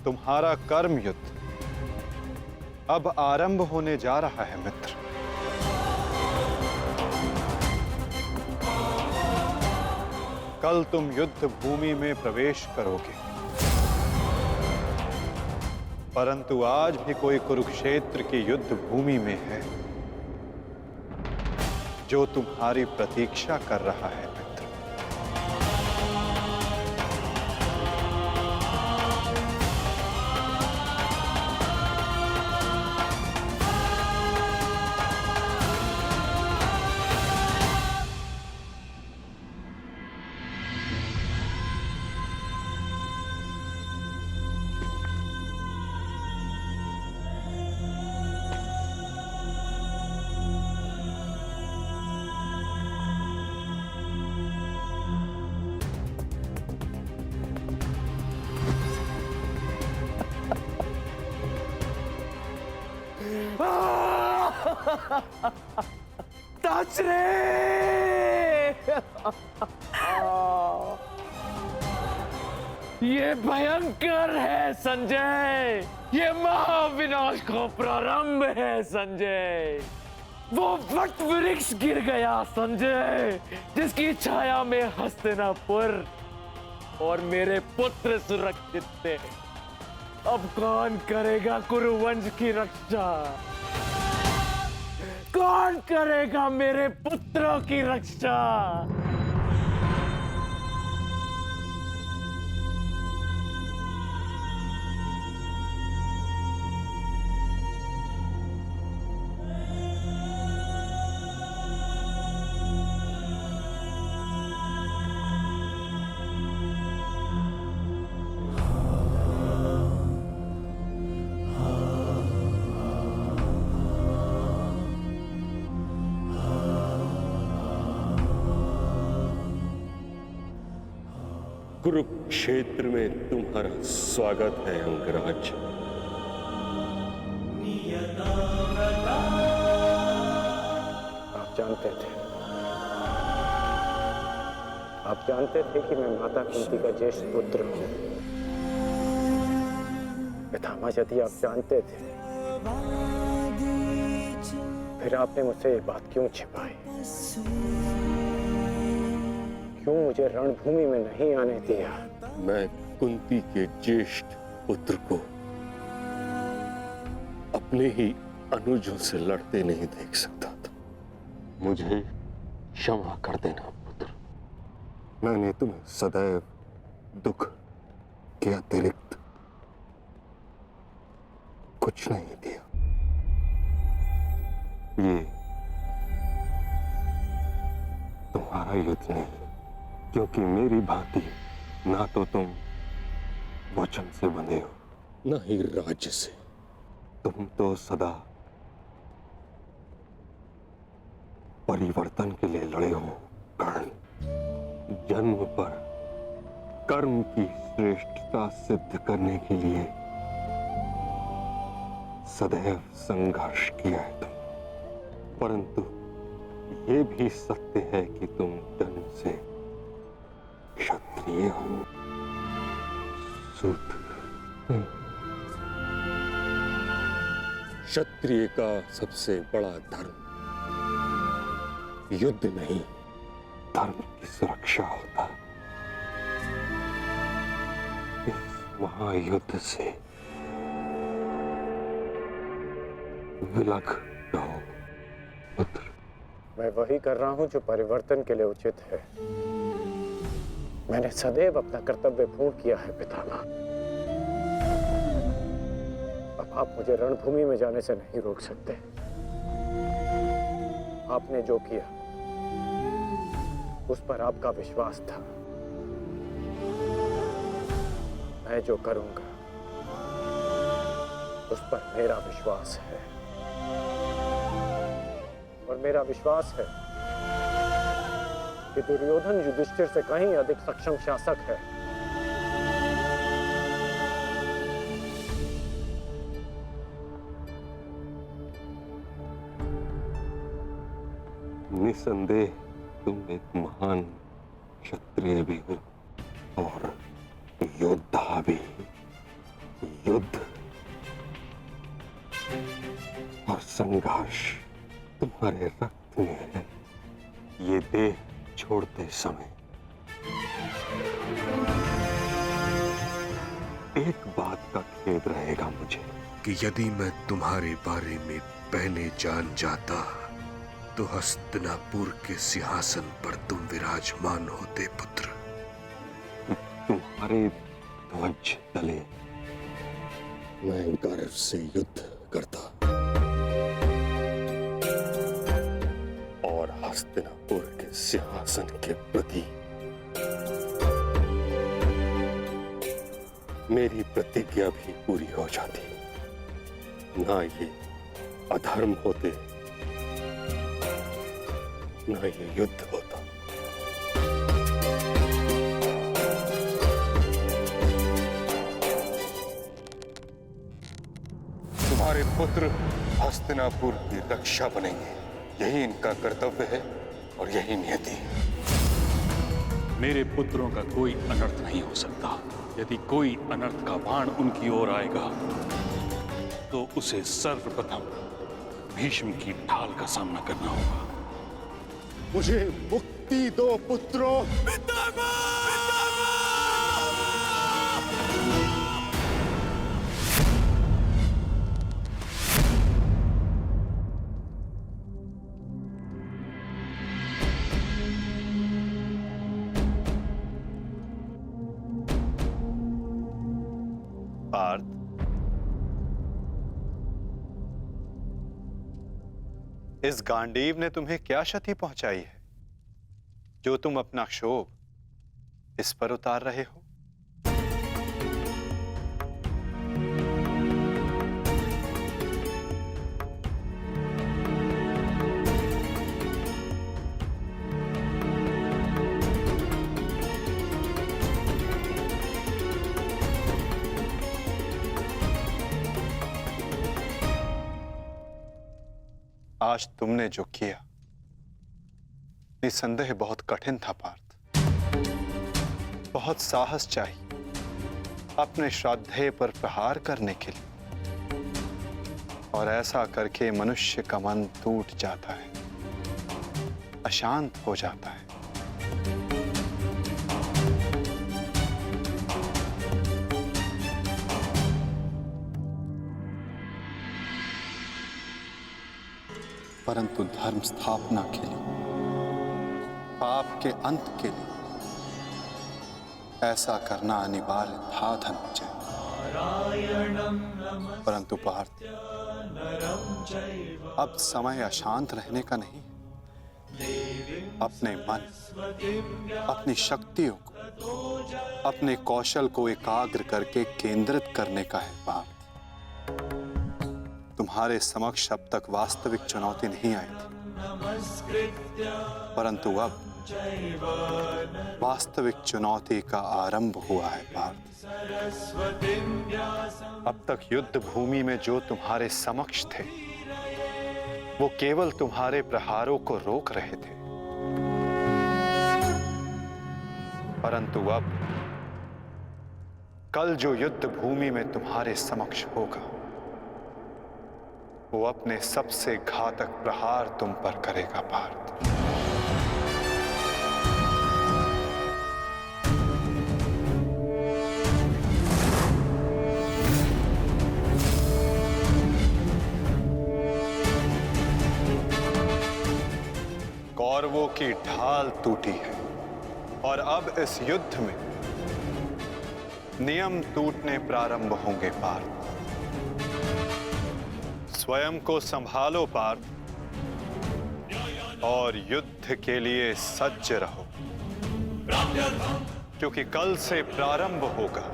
तुम्हारा कर्म युद्ध अब आरंभ होने जा रहा है मित्र। कल तुम युद्ध भूमि में प्रवेश करोगे, परंतु आज भी कोई कुरुक्षेत्र की युद्ध भूमि में है जो तुम्हारी प्रतीक्षा कर रहा है मित्र। ताचरे! ये भयंकर है संजय, ये महाविनाश का प्रारंभ है संजय। वो वट वृक्ष गिर गया संजय, जिसकी छाया में हस्तिनापुर और मेरे पुत्र सुरक्षित थे। अब कौन करेगा कुरुवंश की रक्षा? कौन करेगा मेरे पुत्रों की रक्षा? कुरुक्षेत्र में तुम्हारा स्वागत है अंगराज। आप जानते थे कि मैं माता कुंती का ज्येष्ठ पुत्र हूं। पितामह, यदि आप जानते थे फिर आपने मुझसे ये बात क्यों छिपाई? क्यों मुझे रणभूमि में नहीं आने दिया? मैं कुंती के ज्येष्ठ पुत्र को अपने ही अनुजों से लड़ते नहीं देख सकता था। मुझे क्षमा कर देना पुत्र। मैंने तुम्हें सदैव दुख के अतिरिक्त कुछ नहीं दिया। ये तुम्हारा युद्ध नहीं, क्योंकि मेरी भांति ना तो तुम वचन से बंधे हो, ना ही राज्य से। तुम तो सदा परिवर्तन के लिए लड़े हो कर्ण। जन्म पर कर्म की श्रेष्ठता सिद्ध करने के लिए सदैव संघर्ष किया है तुम। परंतु ये भी सत्य है कि तुम जन्म से क्षत्रिय हो, शूद्र। क्षत्रिय का सबसे बड़ा धर्म युद्ध नहीं, धर्म की सुरक्षा होता। इस महायुद्ध से विलग रहो पुत्र। मैं वही कर रहा हूं जो परिवर्तन के लिए उचित है। मैंने सदैव अपना कर्तव्य पूर्ण किया है पितामह। अब आप मुझे रणभूमि में जाने से नहीं रोक सकते। आपने जो किया उस पर आपका विश्वास था। मैं जो करूंगा उस पर मेरा विश्वास है, और मेरा विश्वास है कि दुर्योधन युधिष्ठिर से कहीं अधिक सक्षम शासक है। निसंदेह तुम एक महान क्षत्रिय भी हो और योद्धा भी। निगाह तुम्हारे रक्त में है। ये देह छोड़ते समय एक बात का खेद रहेगा मुझे कि यदि मैं तुम्हारे बारे में पहले जान जाता तो हस्तिनापुर के सिंहासन पर तुम विराजमान होते पुत्र। तुम्हारे ध्वज तले मैं गर्व से युद्ध करता और हस्तिनापुर के सिंहासन के प्रति मेरी प्रतिज्ञा भी पूरी हो जाती। ना ये अधर्म होते, ना ये युद्ध होता। तुम्हारे पुत्र हस्तिनापुर की रक्षा बनेंगे, यही इनका कर्तव्य है और यही नियति। मेरे पुत्रों का कोई अनर्थ नहीं हो सकता। यदि कोई अनर्थ का बाण उनकी ओर आएगा तो उसे सर्वप्रथम भीष्म की ढाल का सामना करना होगा। मुझे मुक्ति दो पुत्रों। पार्थ, इस गांडीव ने तुम्हें क्या क्षति पहुंचाई है जो तुम अपना क्षोभ इस पर उतार रहे हो? आज तुमने जो किया निसंदेह बहुत कठिन था पार्थ। बहुत साहस चाहिए अपने श्राद्धेय पर प्रहार करने के लिए, और ऐसा करके मनुष्य का मन टूट जाता है, अशांत हो जाता है। परंतु धर्म स्थापना के लिए, पाप के अंत के लिए ऐसा करना अनिवार्य था धनंजय। परंतु पार्थ, अब समय अशांत रहने का नहीं। अपने मन, अपनी शक्तियों को, अपने कौशल को एकाग्र करके केंद्रित करने का है पार्थ। तुम्हारे समक्ष अब तक वास्तविक चुनौती नहीं आई थी, परंतु अब वास्तविक चुनौती का आरंभ हुआ है पार्थ। अब तक युद्ध भूमि में जो तुम्हारे समक्ष थे वो केवल तुम्हारे प्रहारों को रोक रहे थे, परंतु अब कल जो युद्ध भूमि में तुम्हारे समक्ष होगा वो अपने सबसे घातक प्रहार तुम पर करेगा पार्थ। कौरवों की ढाल टूटी है और अब इस युद्ध में नियम टूटने प्रारंभ होंगे पार्थ। स्वयं को संभालो पार्थ और युद्ध के लिए सज्ज रहो, क्योंकि कल से प्रारंभ होगा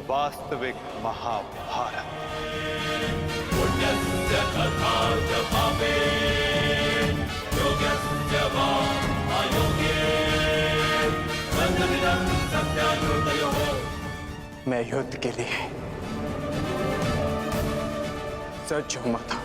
वास्तविक महाभारत। मैं युद्ध के लिए सज्ज हूं माता।